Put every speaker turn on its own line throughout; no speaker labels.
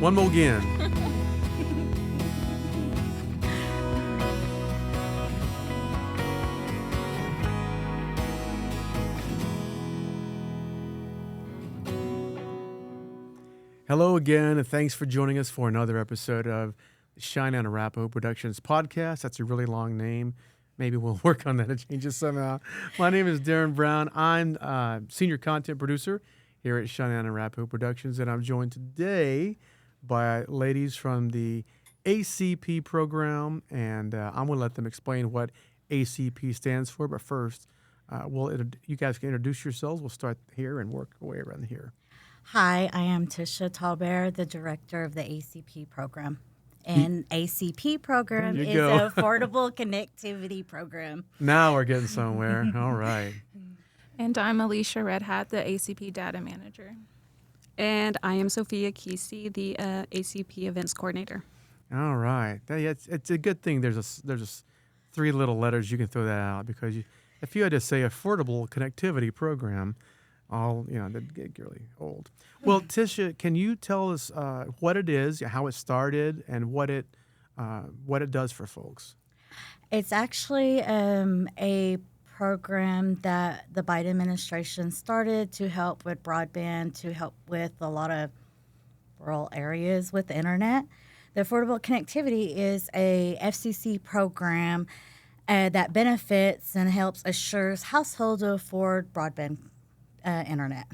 One more again. Hello again, and thanks for joining us for another episode of Cheyenne and Arapaho Productions podcast. That's a really long name. Maybe we'll work on that and change it somehow. My name is Darren Brown. I'm senior content producer here at Cheyenne and Arapaho Productions, and I'm joined today by ladies from the A.C.P. program, and I'm going to let them explain what A.C.P. stands for. But first, you guys can introduce yourselves. We'll start here and work our way around here.
Hi, I am Tisha Talbert, the director of the ACP program. And ACP program is an affordable connectivity program.
Now we're getting somewhere. All right.
And I'm Alicia Redhat, the ACP data manager.
And I am Sophia Kesey, the ACP events coordinator.
All right. It's a good thing there's three little letters. You can throw that out because if you had to say affordable connectivity program, that'd get really old. Well, Tisha, can you tell us what it is, how it started, and what it does for folks?
It's actually a program that the Biden administration started to help with broadband, to help with a lot of rural areas with the internet. The Affordable Connectivity is a FCC program that benefits and helps assures households to afford broadband internet.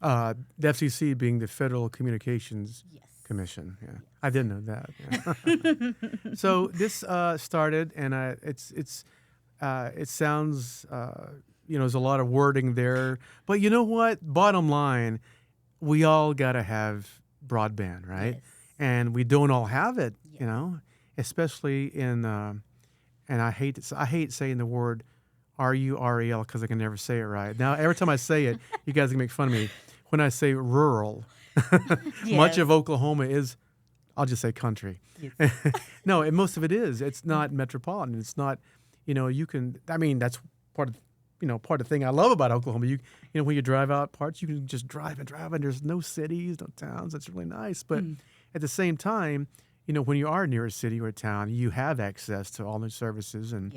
The FCC being the Federal Communications Commission. Yeah, I didn't know that. Yeah. So this started, and it sounds there's a lot of wording there, but you know what? Bottom line, we all gotta have broadband, right?
Yes.
And we don't all have it, especially in. And I hate saying the word RURAL because I can never say it right. Now, every time I say it, you guys can make fun of me. When I say rural, much of Oklahoma is, I'll just say country. Yes. No, most of it is. It's not metropolitan. It's not, that's part of the thing I love about Oklahoma. When you drive out parts, you can just drive and there's no cities, no towns. That's really nice. But at the same time, when you are near a city or a town, you have access to all those services. And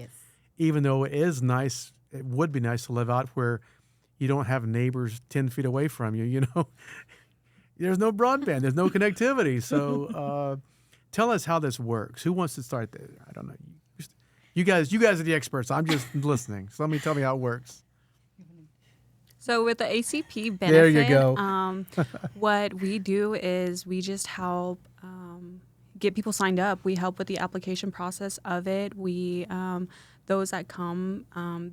even though it is nice, it would be nice to live out where you don't have neighbors 10 feet away from you, There's no broadband. There's no connectivity. So tell us how this works. Who wants to start there? I don't know. You guys are the experts. I'm just listening. So tell me how it works.
So with the ACP benefit,
there you go.
What we do is we just help get people signed up. We help with the application process of it. We those that come,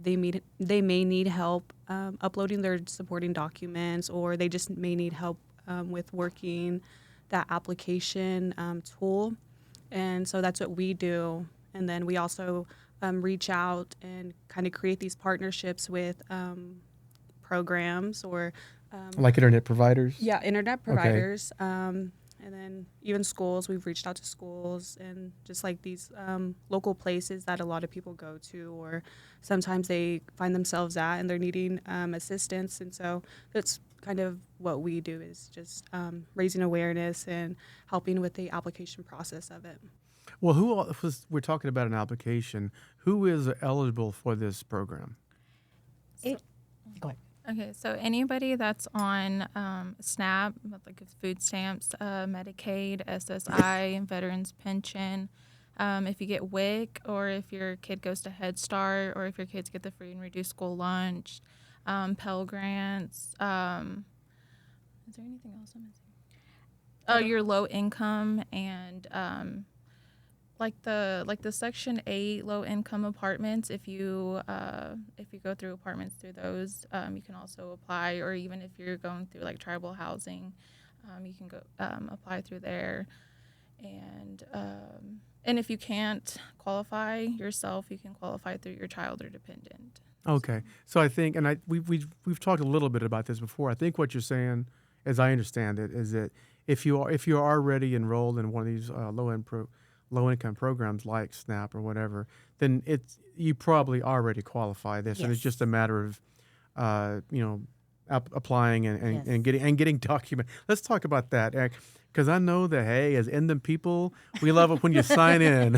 they may need help uploading their supporting documents, or they just may need help with working that application tool. And so that's what we do. And then we also reach out and kind of create these partnerships with programs or
like internet providers?
Yeah, internet providers. Okay. And then even schools, we've reached out to schools and just like these local places that a lot of people go to, or sometimes they find themselves at and they're needing assistance. And so that's kind of what we do, is just raising awareness and helping with the application process of it.
Well, we're talking about an application. Who is eligible for this program?
Go ahead.
Okay, so anybody that's on SNAP, like food stamps, Medicaid, SSI, Veterans Pension, if you get WIC, or if your kid goes to Head Start, or if your kids get the free and reduced school lunch, Pell Grants. Is there anything else I'm missing? Oh, your low income and like the Section 8 low income apartments. If you go through apartments through those, you can also apply. Or even if you're going through like tribal housing, you can go apply through there. And if you can't qualify yourself, you can qualify through your child or dependent.
Okay, so I think, and we've talked a little bit about this before. I think what you're saying, as I understand it, is that if you're already enrolled in one of these low-income programs like SNAP or whatever, then you probably already qualify this, and it's just a matter of applying and getting documents. Let's talk about that. Because I know that, hey, as Endem people, we love it when you sign in.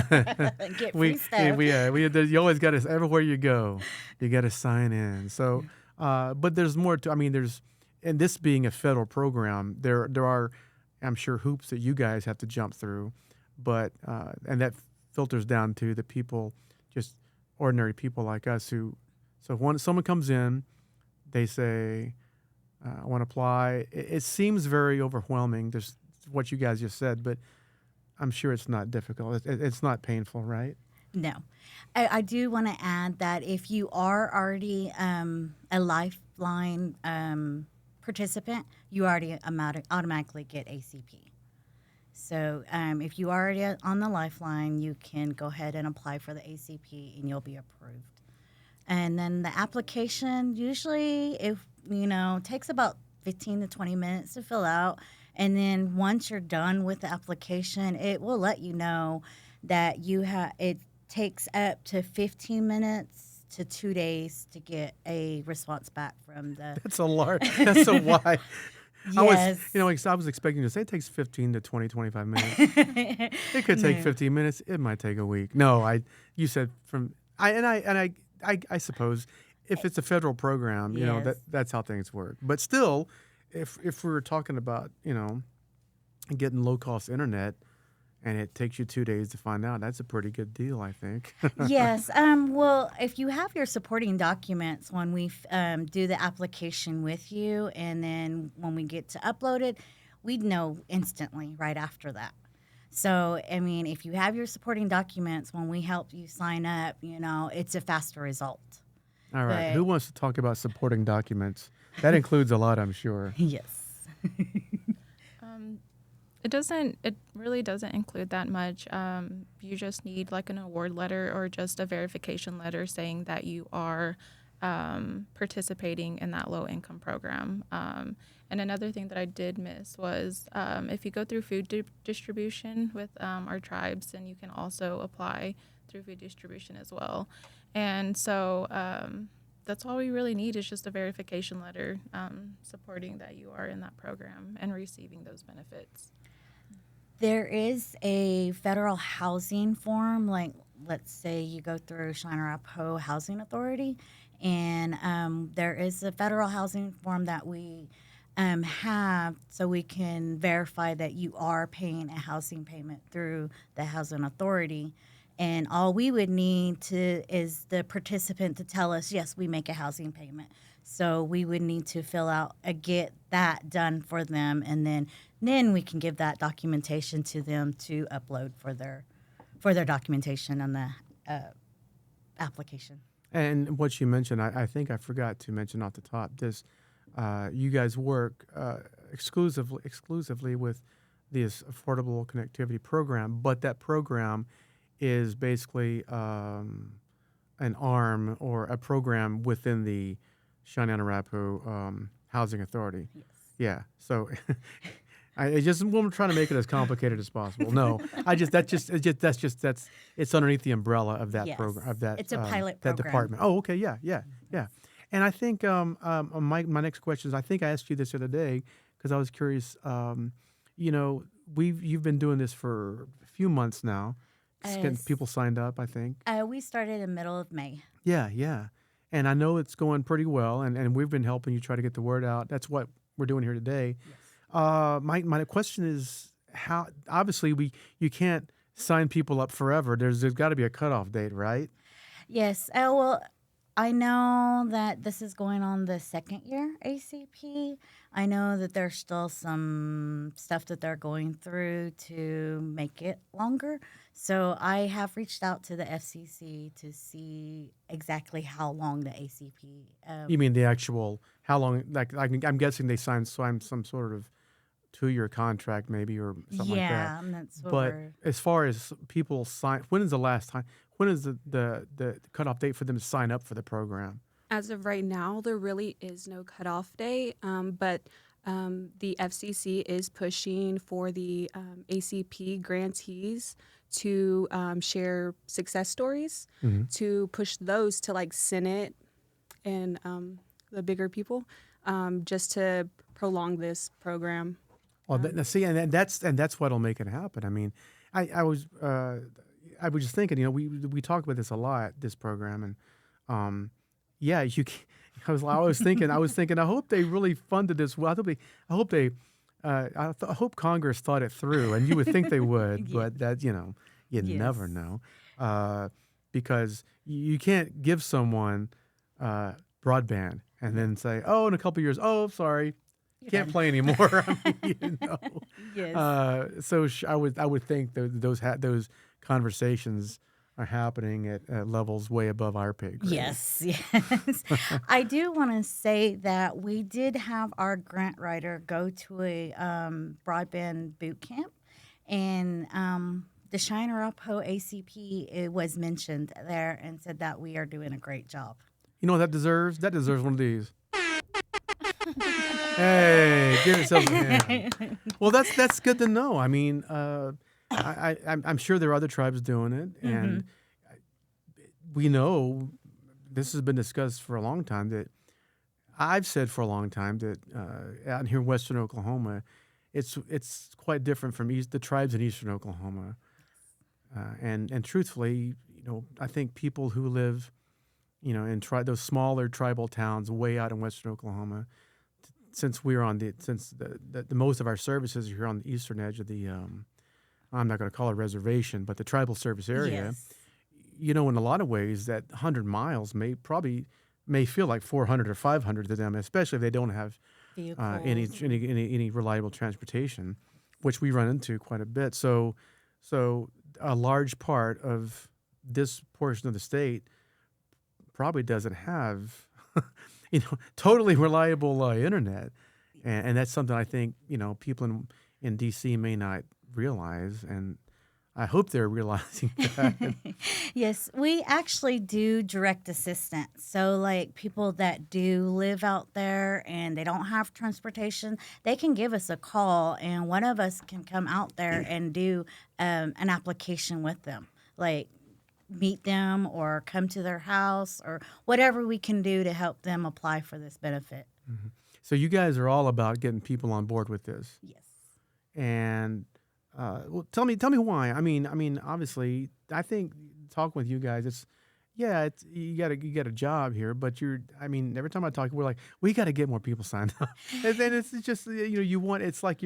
Get free stuff.
You always got to, everywhere you go, you got to sign in. So, but there's more to, I mean, and this being a federal program, there are, I'm sure, hoops that you guys have to jump through, but, and that filters down to the people, just ordinary people like us who, so when someone comes in, they say, I want to apply. It seems very overwhelming, just what you guys just said, but I'm sure it's not difficult. It's not painful, right?
No. I do want to add that if you are already a Lifeline participant, you already automatically get ACP. So if you are already on the Lifeline, you can go ahead and apply for the ACP and you'll be approved. And then the application usually, takes about 15 to 20 minutes to fill out. And then once you're done with the application, it will let you know that it takes up to 15 minutes to 2 days to get a response back from the.
That's a large. That's a wide.
Yes.
I was expecting to say it takes 15 to 20, 25 minutes. It could take 15 minutes. It might take a week. No, you said I suppose if it's a federal program,
Yes.
that's how things work. But still, if we were talking about, getting low-cost internet and it takes you 2 days to find out, that's a pretty good deal, I think.
Yes. Well, if you have your supporting documents when we do the application with you, and then when we get to upload it, we'd know instantly right after that. So, I mean, if you have your supporting documents when we help you sign up, it's a faster result.
All right.
But-
Who wants to talk about supporting documents? That includes a lot, I'm sure.
Yes.
It really doesn't include that much. You just need like an award letter or just a verification letter saying that you are participating in that low income program. And another thing that I did miss was if you go through food distribution with our tribes, then you can also apply through food distribution as well. And so that's all we really need is just a verification letter supporting that you are in that program and receiving those benefits.
There is a federal housing form, like let's say you go through Cheyenne and Arapaho Housing Authority, and there is a federal housing form that we have so we can verify that you are paying a housing payment through the housing authority. And all we would need is the participant to tell us, yes, we make a housing payment. So we would need to get that done for them, and then we can give that documentation to them to upload for their documentation on the application.
And what you mentioned, I think I forgot to mention off the top, you guys work exclusively with this Affordable Connectivity Program, but that program is basically an arm or a program within the Cheyenne and Arapaho Housing Authority.
Yes.
Yeah. So I just I'm trying to make it as complicated as possible. No, it's underneath the umbrella of that
Yes.
program of that.
It's a pilot
that
program.
department. Oh, okay. Yeah. And I think my next question is, I think I asked you this the other day because I was curious. You've been doing this for a few months now. Getting people signed up, I think.
We started in the middle of May.
Yeah. And I know it's going pretty well, and we've been helping you try to get the word out. That's what we're doing here today.
Yes.
My question is, how obviously you can't sign people up forever. There's got to be a cutoff date, right?
Yes. Well, I know that this is going on the second year ACP. I know that there's still some stuff that they're going through to make it longer. So I have reached out to the FCC to see exactly how long the ACP.
You mean the actual how long? Like I'm guessing they signed some sort of 2-year contract, maybe, or something like that.
Yeah, and that's what
But
we're.
as far as people sign, when is the last time? When is the cutoff date for them to sign up for the program?
As of right now, there really is no cutoff date, but the FCC is pushing for the ACP grantees to share success stories, to push those to like Senate and the bigger people, just to prolong this program.
Well, see, and that's what'll make it happen. I mean, I was just thinking, we talk about this a lot, this program, and yeah, I was thinking, I hope they really funded this well. I hope Congress thought it through, and you would think they would, but that you never know, because you can't give someone broadband and then say, oh, in a couple of years, oh, sorry. Can't play anymore. I mean,
Yes.
So I would think those conversations are happening at levels way above our pay grade.
Yes, yes. I do want to say that we did have our grant writer go to a broadband boot camp, and the Cheyenne and Arapaho ACP it was mentioned there and said that we are doing a great job.
You know what that deserves? That deserves one of these. Hey, give yourself a hand. Well, that's good to know. I mean, I'm sure there are other tribes doing it, and we know this has been discussed for a long time. That I've said for a long time that out here in Western Oklahoma, it's quite different from the tribes in Eastern Oklahoma, and truthfully, I think people who live, in those smaller tribal towns way out in Western Oklahoma. Since the most of our services are here on the eastern edge of the, I'm not going to call it reservation, but the tribal service area,
Yes.
in a lot of ways that 100 miles may feel like 400 or 500 to them, especially if they don't have any reliable transportation, which we run into quite a bit. So a large part of this portion of the state probably doesn't have totally reliable internet, and that's something I think people in D.C. may not realize, and I hope they're realizing that.
Yes, we actually do direct assistance. So, like people that do live out there and they don't have transportation, they can give us a call, and one of us can come out there and do an application with them, like meet them or come to their house or whatever we can do to help them apply for this benefit.
Mm-hmm. So you guys are all about getting people on board with this.
Yes.
And well, tell me why. I mean, obviously, I think talking with you guys, you got a job here, but every time I talk, we're like, we got to get more people signed up, and then it's just it's like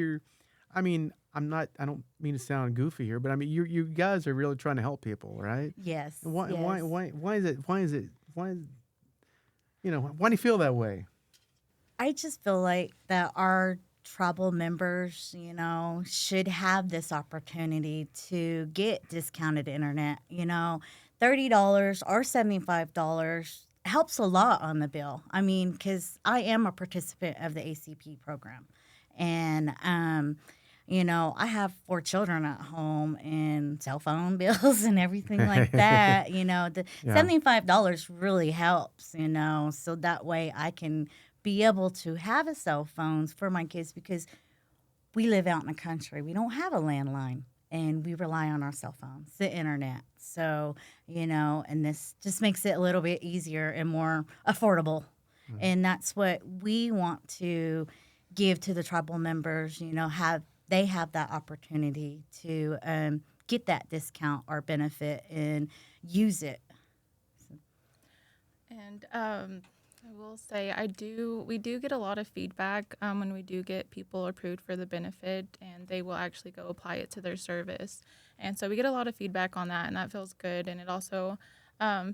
I don't mean to sound goofy here, but I mean, you guys are really trying to help people, right?
Yes.
Why
Yes.
why do you feel that way?
I just feel like that our tribal members, should have this opportunity to get discounted internet. $30 or $75 helps a lot on the bill. I mean, because I am a participant of the ACP program, and I have 4 children at home and cell phone bills and everything like that. The $75 really helps, so that way I can be able to have a cell phones for my kids because we live out in the country. We don't have a landline and we rely on our cell phones, the internet. So, and this just makes it a little bit easier and more affordable. Mm-hmm. And that's what we want to give to the tribal members, they have that opportunity to get that discount or benefit and use it.
And I will say we do get a lot of feedback when we do get people approved for the benefit, and they will actually go apply it to their service. And so we get a lot of feedback on that, and that feels good. And it also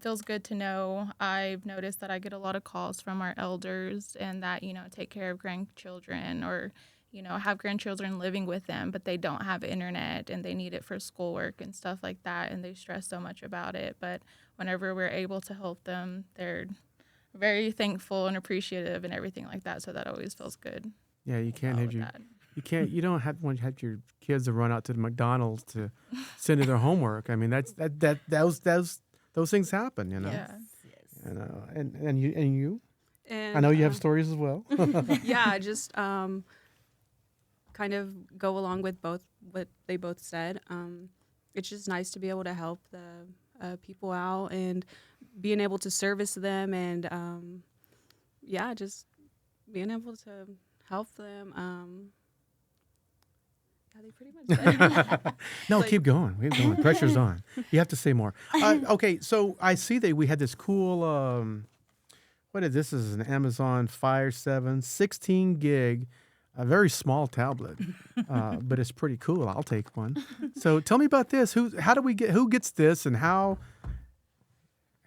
feels good to know. I've noticed that I get a lot of calls from our elders and that, take care of grandchildren or, have grandchildren living with them, but they don't have internet and they need it for schoolwork and stuff like that. And they stress so much about it. But whenever we're able to help them, they're very thankful and appreciative and everything like that. So that always feels good.
Yeah, you can't have you don't have to have your kids to run out to the McDonald's to send in their homework. I mean, those things happen,
Yeah.
Yes.
And you.
And
I know you have stories as well.
Yeah, just kind of go along with what they both said. It's just nice to be able to help the people out and being able to service them and just being able to help them Yeah, they pretty much did.
No,
Like-
keep going. Keep going. Pressure's on. You have to say more. Okay, so I see that we had this cool. What is this? This is an Amazon Fire 7 16 gig, a very small tablet, but it's pretty cool. I'll take one. So tell me about this. How do we get? Who gets this, and how?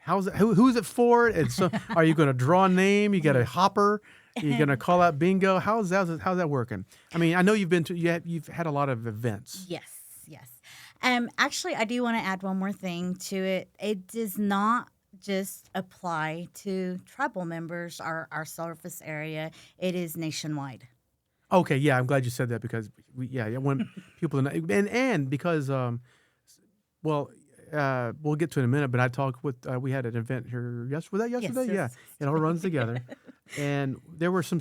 How's it? Who's it for? And so, are you going to draw a name? You got a hopper. You're going to call out bingo. How's that working? I mean, I know you've had a lot of events.
Yes, yes. Actually, I do want to add one more thing to it. It does not just apply to tribal members, our service area. It is nationwide.
Okay, yeah, I'm glad you said that because I want people to know, and because we'll get to it in a minute. But I talked with we had an event here yesterday. Was that yesterday?
Yes,
Yeah,
yes.
it all runs together. And there were some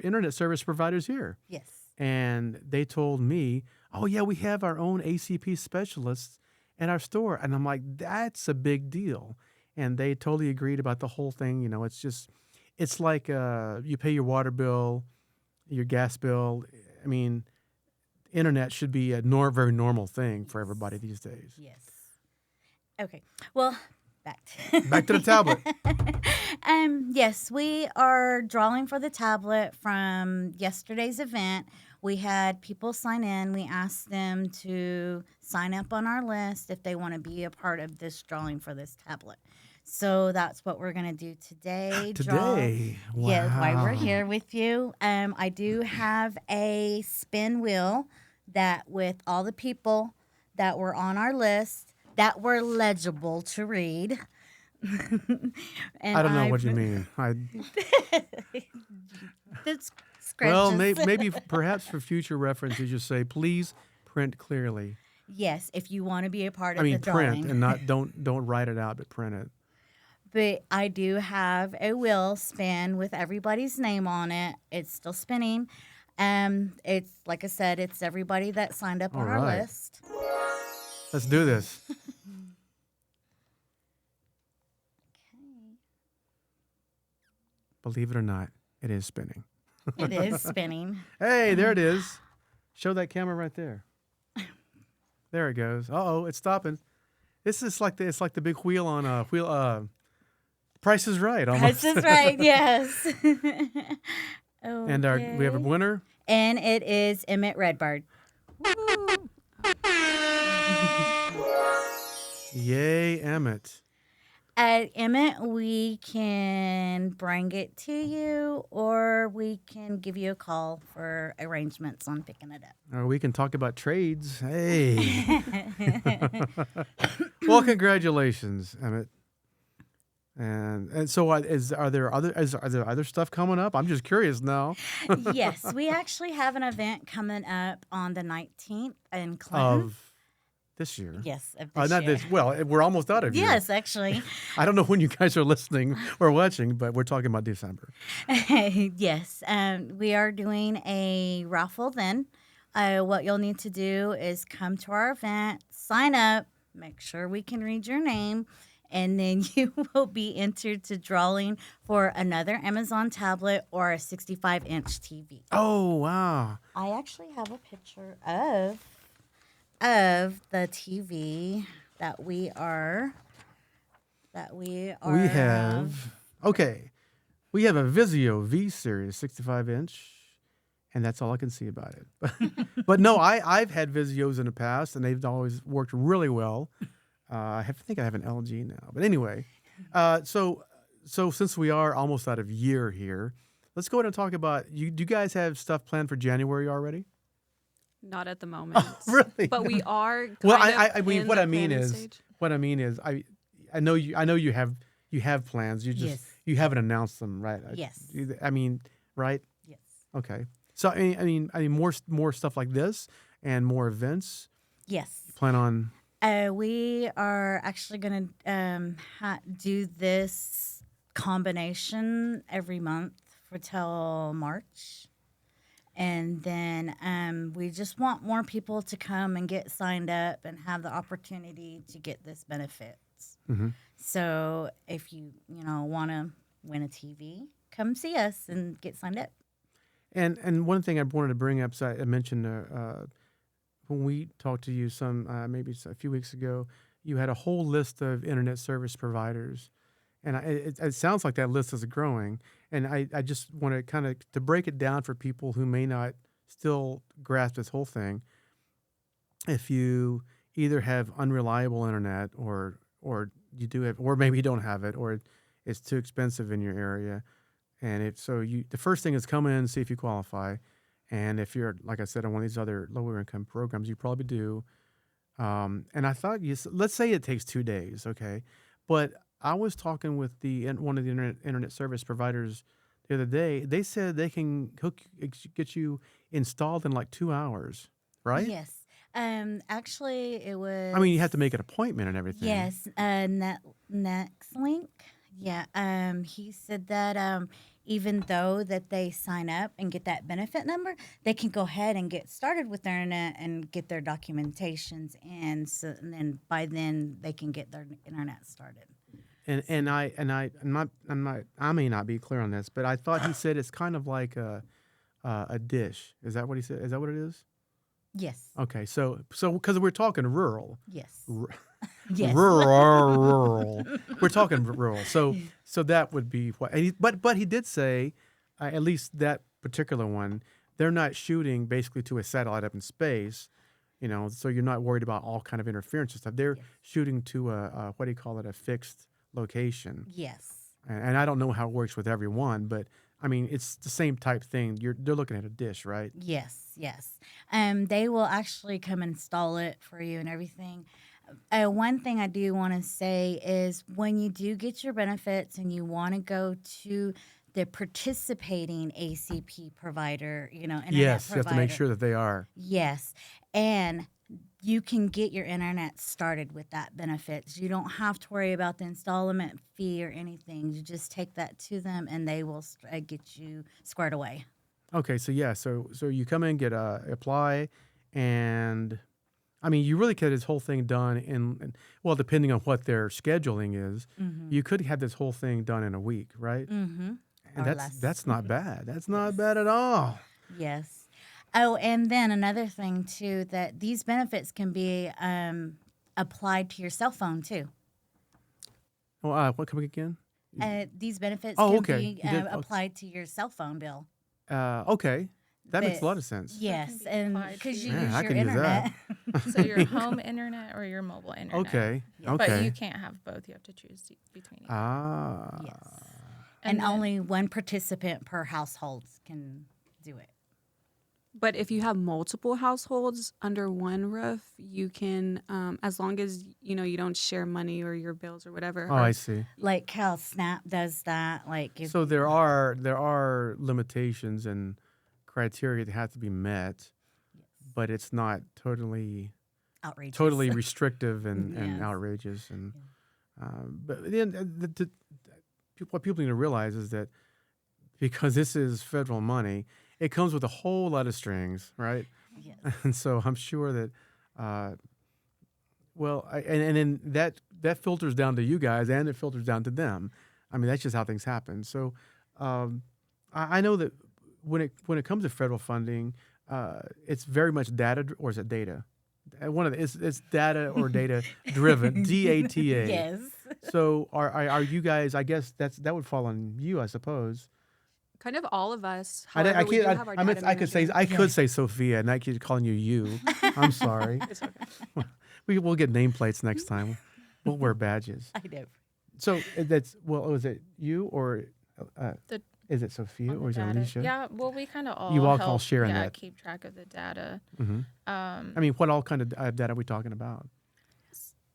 internet service providers here,
Yes.
and they told me, "Oh yeah, we have our own ACP specialists in our store," and I'm like, "That's a big deal." And they totally agreed about the whole thing. You know, it's like you pay your water bill, your gas bill. I mean, internet should be a very normal thing for everybody these days.
Yes. Okay. Well, back
to the tablet.
Yes, we are drawing for the tablet from yesterday's event. We had people sign in. We asked them to sign up on our list if they want to be a part of this drawing for this tablet. So that's what we're going to do today.
Today?
Yes, while we're
Wow.
here with you. I do have a spin wheel that with all the people that were on our list that were legible to read. And
I don't know what you mean.
It's
Well,
scratches.
maybe perhaps for future reference, you just say, please print clearly.
Yes, if you want to be a part of
I mean,
the drawing.
print and not don't write it out, but print it.
But I do have a wheel spin with everybody's name on it. It's still spinning. It's like I said, it's everybody that signed up on our
All right.
list.
Let's do this. Believe it or not, it is spinning.
It is spinning.
Hey, there it is. Show that camera right there. There it goes. Uh-oh, it's stopping. This is like the big wheel on a wheel. Price is Right. Almost.
This is right. Yes.
And we have a
Okay.
winner.
And it is Emmett Redbird.
Yay, Emmett.
At Emmett, we can bring it to you, or we can give you a call for arrangements on picking it up.
Or we can talk about trades. Hey. Well, congratulations, Emmett. And so are there other stuff coming up? I'm just curious now.
Yes, we actually have an event coming up on the 19th in Clinton.
Of this year.
Yes, of this
Not
year.
this. Well, we're almost out of here.
Yes, actually.
I don't know when you guys are listening or watching, but we're talking about December.
Yes, we are doing a raffle then. What you'll need to do is come to our event, sign up, make sure we can read your name, and then you will be entered to drawing for another Amazon tablet or a 65-inch TV.
Oh, wow.
I actually have a picture of the TV that we
have we have a Vizio V Series 65-inch, and that's all I can see about it. But no, I've had Vizios in the past, and they've always worked really well. I think I have an LG now, but anyway. So since we are almost out of year here, let's go ahead and talk about you. Do you guys have stuff planned for January already?
Not at the moment.
Really?
But we are.
Well,
kind
I
of
mean,
in
what
the
I mean
planning
is,
stage.
I know you have plans. You just
Yes.
you haven't announced them, right?
Yes.
I mean, right?
Yes.
Okay. So I mean, more stuff like this and more events.
Yes.
Plan on.
We are actually going to do this combination every month for till March. And then we just want more people to come and get signed up and have the opportunity to get this benefits.
Mhm.
So if you want to win a TV, come see us and get signed up.
And one thing I wanted to bring up, so I mentioned when we talked to you maybe a few weeks ago, you had a whole list of internet service providers, and it sounds like that list is growing. And I just want to kind of to break it down for people who may not still grasp this whole thing. If you either have unreliable internet or you do have, or maybe you don't have it, or it's too expensive in your area, and the first thing is come in and see if you qualify. And if you're, like I said, on one of these other lower income programs, you probably do. And I thought let's say it takes 2 days, okay? But I was talking with one of the internet service providers the other day. They said they can get you installed in like 2 hours, right?
Yes. Actually, it was.
I mean, you have to make an appointment and everything.
Yes. Next link. Yeah. He said that even though that they sign up and get that benefit number, they can go ahead and get started with their internet and get their documentations, and then by then they can get their internet started.
And I may not be clear on this, but I thought he said it's kind of like a dish. Is that what he said? Is that what it is?
Yes.
Okay, so because we're talking rural.
Yes.
Yes. Rural. We're talking rural. So that would be what. But he did say, at least that particular one, they're not shooting basically to a satellite up in space, so you're not worried about all kind of interference and stuff. They're shooting to a what do you call it, a fixed location.
Yes.
And I don't know how it works with everyone, but I mean, it's the same type thing. They're looking at a dish, right?
Yes. They will actually come install it for you and everything. One thing I do want to say is when you do get your benefits and you want to go to the participating ACP provider, internet
yes,
provider.
You have to make sure that they are.
Yes, and you can get your internet started with that benefits. You don't have to worry about the installment fee or anything. You just take that to them, and they will get you squared away.
Okay, so you come in, get apply, and I mean, you really could have this whole thing done well, depending on what their scheduling is, you could have this whole thing done in a week, right?
Mm-hmm.
And that's not bad. That's not bad at all.
Yes. Oh, and then another thing too, that these benefits can be applied to your cell phone too.
Well, what, come again?
These benefits
Oh,
can
okay.
be applied to your cell phone bill.
Okay. That makes a lot of sense.
Yes,
be
and
applied
because
to
you
your-
use
I
your
can use
internet.
So your home internet or your mobile internet.
Okay.
Yeah.
Okay.
But you can't have both. You have to choose between each.
Ah.
Yes.
And
And
then-
only one participant per household can do it.
But if you have multiple households under one roof, you can, as long as you don't share money or your bills or whatever.
Oh, I see.
Like how SNAP does that. Like if
So there are limitations and criteria that have to be met, but it's not totally
outrageous.
restrictive and
Yes.
outrageous. And but then what people need to realize is that because this is federal money, it comes with a whole lot of strings, right?
Yes.
And so I'm sure that, and then that filters down to you guys, and it filters down to them. I mean, that's just how things happen. So I know that when it comes to federal funding, it's very much data, or is it data? It's data or data driven, DATA.
Yes.
So are you guys? I guess that would fall on you, I suppose.
Kind of all of us.
I
However, we do
can't.
have our
I
data
could say
manager.
Sophia, and I keep calling you you. I'm sorry.
It's okay.
We'll get nameplates next time. We'll wear badges.
I know.
So is it you or is it Sophia
on the
or is it
data.
Alicia?
Yeah, well, we kind of all
You all
help,
share in that.
keep track of the data.
Mm-hmm. I mean, what all kind of data are we talking about?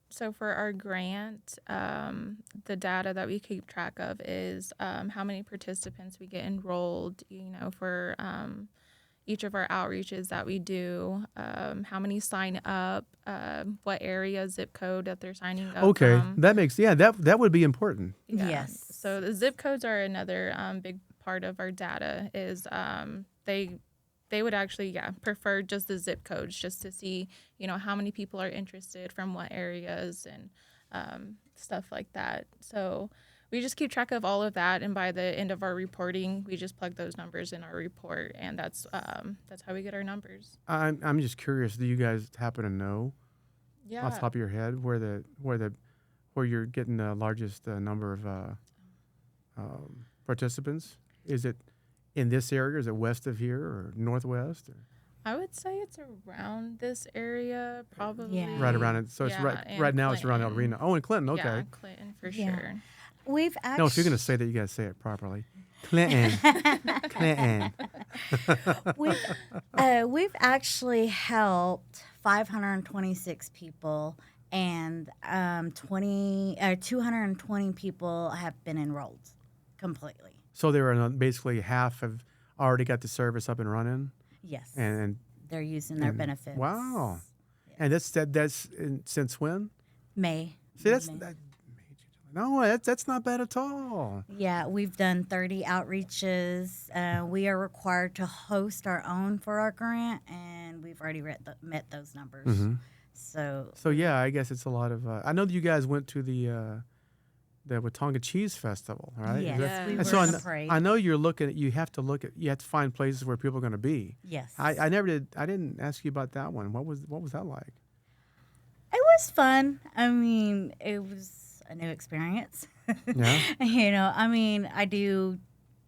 So for our grant, the data that we keep track of is how many participants we get enrolled, for each of our outreaches that we do, how many sign up, what area, zip code that they're signing up
Okay,
from.
that makes that would be important.
Yeah.
Yes.
So the zip codes are another big part of our data is they would actually, prefer just the zip codes just to see, how many people are interested from what areas and stuff like that. So we just keep track of all of that, and by the end of our reporting, we just plug those numbers in our report, and that's how we get our numbers.
I'm just curious. Do you guys happen to know
Yeah.
off the top of your head where you're getting the largest number of participants? Is it in this area? Is it west of here or northwest? Or?
I would say it's around this area, probably.
Yeah.
Right around it. So it's
and
right now. It's around El
Clinton.
Reno. Oh, in Clinton. Okay.
Yeah, Clinton for
Yeah.
sure.
We've actually
No, if you're gonna say that, you gotta say it properly. Clinton. Clinton.
we've actually helped 526 people, and 220 people have been enrolled completely.
So there are basically half have already got the service up and running,
Yes,
and
they're using their
and-
benefits.
Wow. And that's since when?
May.
See, that's
May.
that's not bad at all.
Yeah, we've done 30 outreaches. We are required to host our own for our grant, and we've already met those numbers.
Mhm.
So
Yeah, I guess it's a lot of. I know that you guys went to the Watonga Cheese Festival, right?
yes,
Is that-
we
and
were
so
in the parade.
I know you're looking. You have to find places where people are going to be.
Yes,
I never did. I didn't ask you about that one. What was that like?
it was fun. I mean, it was a new experience.
Yeah.
You know, I mean, I do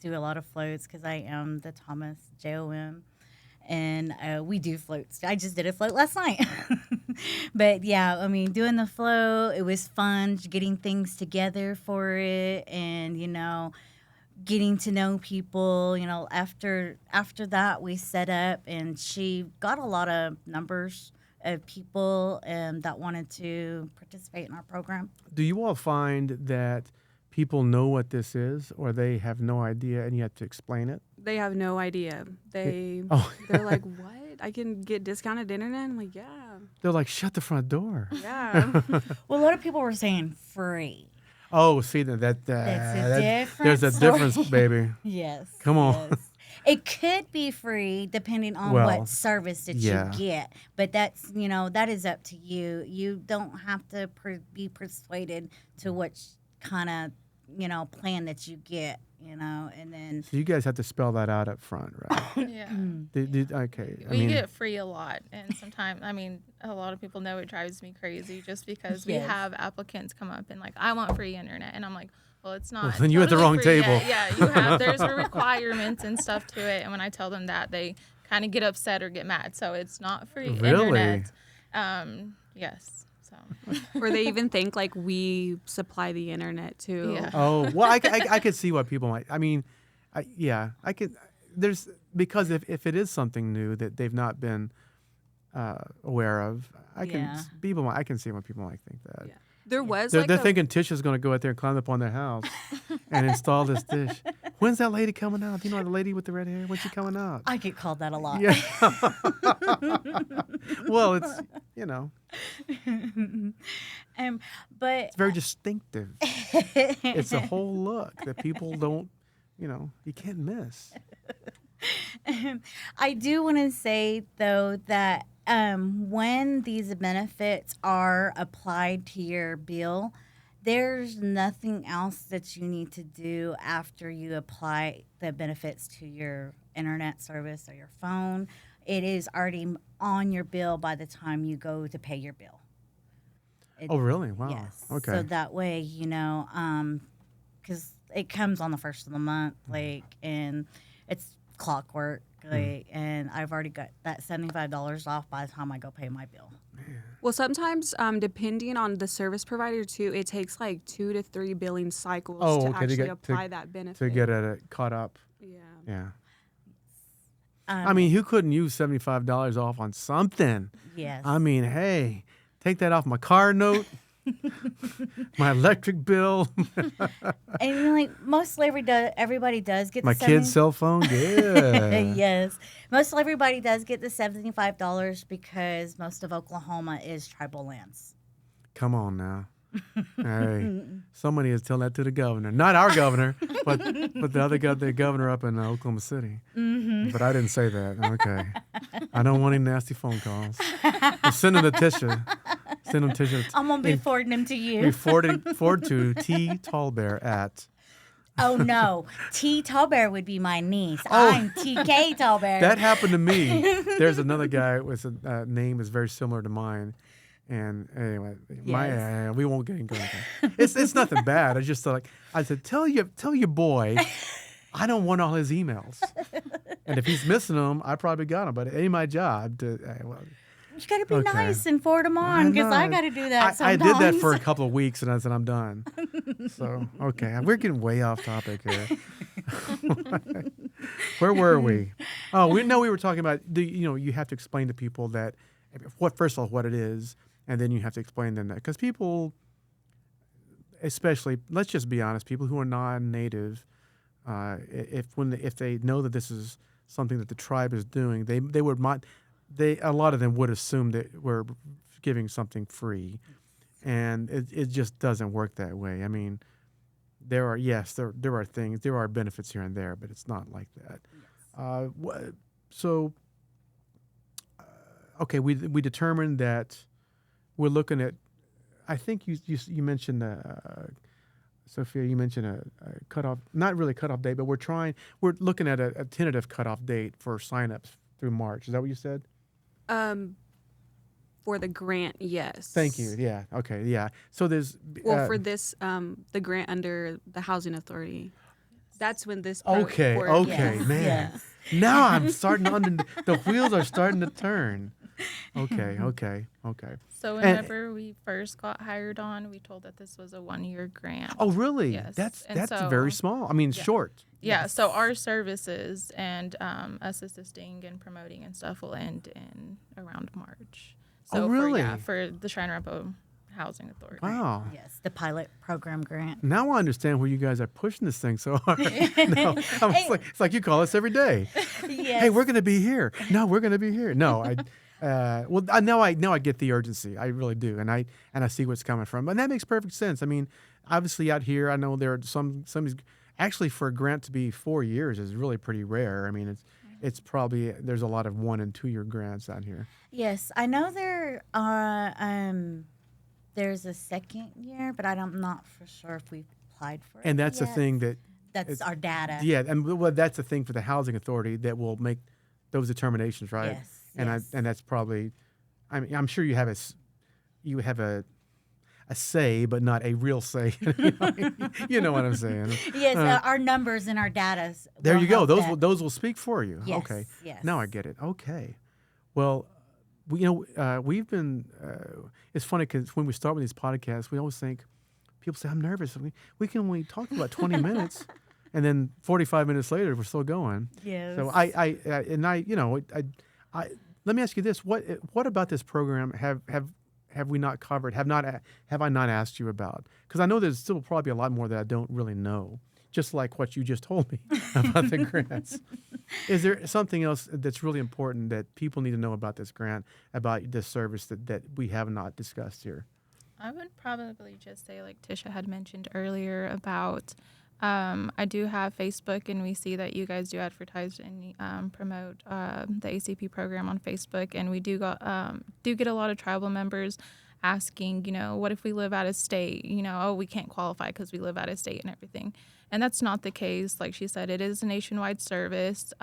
a lot of floats because I am the Thomas JOM, and we do floats. I just did a float last night. But yeah, I mean, doing the float, it was fun, getting things together for it, and you know, getting to know people. You know, after that, we set up, and she got a lot of numbers of people that wanted to participate in our program.
Do you all find that people know what this is, or they have no idea, and you have to explain it?
They have no idea. They're like, what? I can get discounted internet? I'm like, yeah.
They're like, shut the front door.
Yeah.
Well, a lot of people were saying free.
Oh, see that
different
there's a
story.
difference, baby.
Yes.
Come on.
yes. It could be free depending on
Well,
what service that
yeah.
you get, but that's, you know, that is up to you. You don't have to be persuaded to which kind of, you know, plan that you get, you know, and then
So you guys have to spell that out up front, right?
Yeah.
Okay. I
We
mean,
get free a lot, and sometimes, I mean, a lot of people know it drives me crazy just because we
Yes.
have applicants come up and like, I want free internet, and I'm like, well, it's not.
Well, then you're at the
totally
wrong
free
table.
yet. Yeah, you have. There's requirements and stuff to it, and when I tell them that, they kind of get upset or get mad. So it's not free
Really?
internet. Yes. So.
Or they even think like we supply the internet too.
Yeah.
oh, well, I could see what people might. I mean, I could. There's because if it is something new that they've not been aware of, I can see why people might think that.
Yeah. There was
They're,
like
they're thinking Tish is going to go out there and climb up on their house and install this dish. When's that lady coming out? Do you know the lady with the red hair? When's she coming out?
I get called that a lot.
Yeah. Well, it's, you know,
But
it's very distinctive. It's a whole look that people don't, you know, you can't miss.
I do want to say, though, that when these benefits are applied to your bill, there's nothing else that you need to do after you apply the benefits to your internet service or your phone. It is already on your bill by the time you go to pay your bill.
Oh, really? Wow.
Yes.
Okay.
So that way, you know, because it comes on the first of the month, like, and it's clockwork, like, and I've already got that $75 off by the time I go pay my bill.
Well, sometimes, depending on the service provider too, it takes like 2 to 3 billing cycles to actually apply that benefit.
To get it caught up.
Yeah.
Yeah. I mean, who couldn't use $75 off on something?
Yes.
I mean, hey, take that off my car note, my electric bill,
And like mostly everybody does get
my
the
kid's cell phone. Yeah.
Yes, mostly everybody does get the $75 because most of Oklahoma is tribal lands.
Come on now. Hey, somebody is telling that to the governor. Not our governor, but the governor up in Oklahoma City. Mm-hmm. But I didn't say that. Okay. I don't want any nasty phone calls. Well, send them to Tisha. Send them to
I'm gonna be
and
forwarding them to
we
you.
forward to T Tallbear at.
Oh no, T Tallbear would be my niece.
Oh.
I'm TK Tallbear.
That happened to me. There's another guy with a name is very similar to mine, and anyway,
Yes.
we won't get into it. It's nothing bad. I just like I said, tell your boy, I don't want all his emails, and if he's missing them, I probably got them. But it ain't my job to.
You gotta be
Okay.
nice and forward them on because I gotta do that
I
sometimes.
did that for a couple of weeks, and I said I'm done. So okay, we're getting way off topic here. Where were we? Oh, we were talking about you have to explain to people that first of all what it is, and then you have to explain them that because people, especially let's just be honest, people who are non-native, if they know that this is something that the tribe is doing, a lot of them would assume that we're giving something free, and it just doesn't work that way. I mean, there are things, there are benefits here and there, but it's not like that. So, okay, we determined that we're looking at. I think you mentioned Sophia. You mentioned a cutoff, not really cutoff date, but we're looking at a tentative cutoff date for signups through March. Is that what you said?
For the grant, yes.
Thank you. Yeah. Okay. Yeah. So there's
For this, the grant under the Housing Authority, that's when this.
Okay.
Yes,
Man.
yes.
Now I'm starting to the wheels are starting to turn. Okay.
So whenever we first got hired on, we told that this was a 1-year grant.
Oh, really?
Yes.
That's
And so-
very small. I mean, short.
Yeah, so our services and us assisting and promoting and stuff will end in around March. So
Oh, really?
for the Cheyenne and Arapaho Housing Authority.
Wow.
Yes, the pilot program grant.
Now I understand why you guys are pushing this thing so hard. No, it's like you call us every day.
Yes.
Hey, we're going to be here. No, we're going to be here. No, now I get the urgency. I really do, and I see what's coming from, and that makes perfect sense. I mean, obviously out here, I know there are some actually for a grant to be 4 years is really pretty rare. I mean, it's probably there's a lot of 1 and 2 year grants out here.
Yes, I know there are. There's a second year, but I'm not for sure if we've applied for it.
And that's the
yet.
thing that
That's our data.
yeah, and that's the thing for the housing authority that will make those determinations, right?
Yes.
And
yes.
and that's probably, I mean, I'm sure you have a say, but not a real say. You know what I'm saying?
Yes, our numbers and our data.
There you go.
Those
Those will speak for you.
Yes,
Okay.
yes.
Now I get it. Okay. Well, we've been. It's funny because when we start with these podcasts, we always think people say I'm nervous. We can only talk about 20 minutes, and then 45 minutes later we're still going.
Yes.
So let me ask you this: what about this program have we not covered? Have I not asked you about? Because I know there's still probably a lot more that I don't really know. Just like what you just told me about the grants. Is there something else that's really important that people need to know about this grant, about this service that we have not discussed here?
I would probably just say, like Tisha had mentioned earlier, about I do have Facebook, and we see that you guys do advertise and promote the ACP program on Facebook, and we do get a lot of tribal members asking, what if we live out of state? We can't qualify because we live out of state and everything. And that's not the case. Like she said, it is a nationwide service.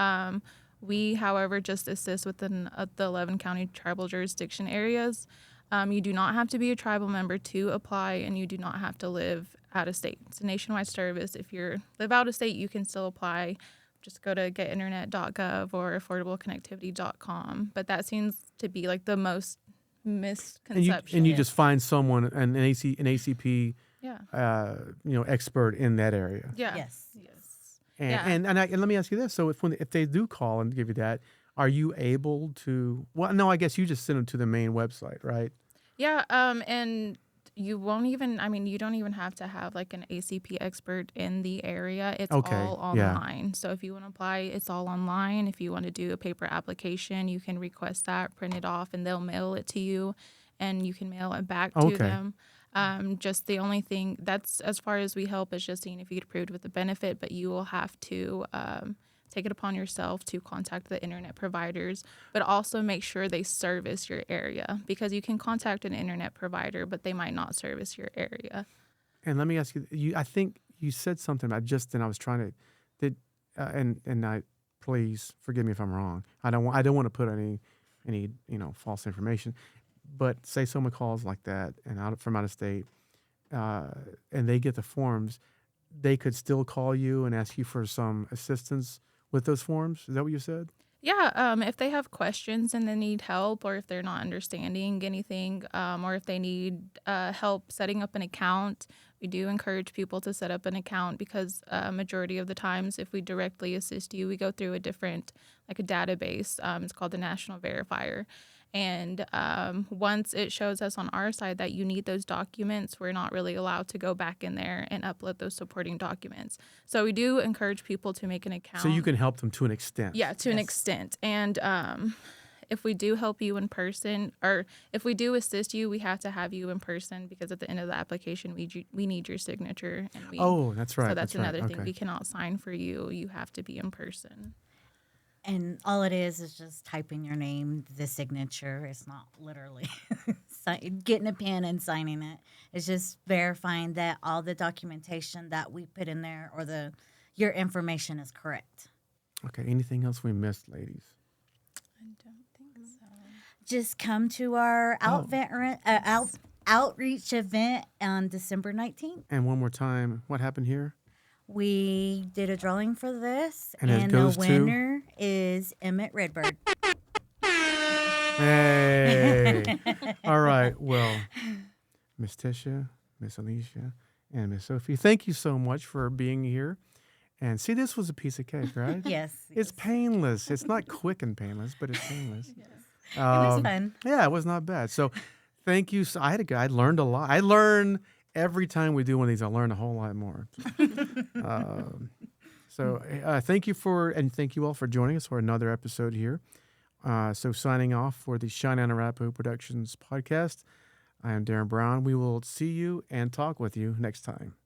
We, however, just assist within the 11 county tribal jurisdiction areas. You do not have to be a tribal member to apply, and you do not have to live out of state. It's a nationwide service. If you live out of state, you can still apply. Just go to getinternet.gov or affordableconnectivity.com. But that seems to be like the most misconception.
And you just find someone, an ACP
Yeah.
expert in that area.
Yeah.
Yes.
And,
Yeah.
and let me ask you this: so if they do call and give you that, are you able to? Well, no, I guess you just send them to the main website, right?
Yeah. And you won't even. I mean, you don't even have to have like an ACP expert in the area. It's
Okay,
all
yeah.
online. So if you want to apply, it's all online. If you want to do a paper application, you can request that, print it off, and they'll mail it to you, and you can mail it back to
Okay.
them. Just the only thing that's as far as we help is just seeing if you get approved with the benefit, but you will have to take it upon yourself to contact the internet providers, but also make sure they service your area, because you can contact an internet provider, but they might not service your area.
And let me ask you, I think you said something about just then. I was trying to, and I, please forgive me if I'm wrong. I don't want to put any false information, but say someone calls like that and from out of state, and they get the forms, they could still call you and ask you for some assistance with those forms. Is that what you said?
Yeah, if they have questions and they need help, or if they're not understanding anything, or if they need help setting up an account, we do encourage people to set up an account, because majority of the times, if we directly assist you, we go through a database. It's called the National Verifier. And once it shows us on our side that you need those documents, we're not really allowed to go back in there and upload those supporting documents. So we do encourage people to make an account.
So you can help them to an extent.
Yeah, to an extent. And if we do help you in person, or if we do assist you, we have to have you in person, because at the end of the application, we need your signature. And
That's right.
So that's another thing.
Okay.
We cannot sign for you. You have to be in person.
And all it is just typing your name, the signature. It's not literally getting a pen and signing it. It's just verifying that all the documentation that we put in there, or your information, is correct.
Okay. Anything else we missed, ladies?
I don't think so.
Just come to our outreach event on December 19th.
And one more time, what happened here?
We did a drawing for this,
And it
the
goes to?
winner is Emmett Redbird.
Hey. All right. Well, Miss Tisha, Miss Alicia, and Miss Sophie, thank you so much for being here. And see, this was a piece of cake, right?
Yes.
It's painless. It's not quick and painless, but it's painless.
Yes. It was fun.
Yeah, it was not bad. So thank you. So I learned a lot. I learn every time we do one of these. I learn a whole lot more. Thank you all for joining us for another episode here. So signing off for the Cheyenne and Arapaho Productions podcast, I am Darren Brown. We will see you and talk with you next time.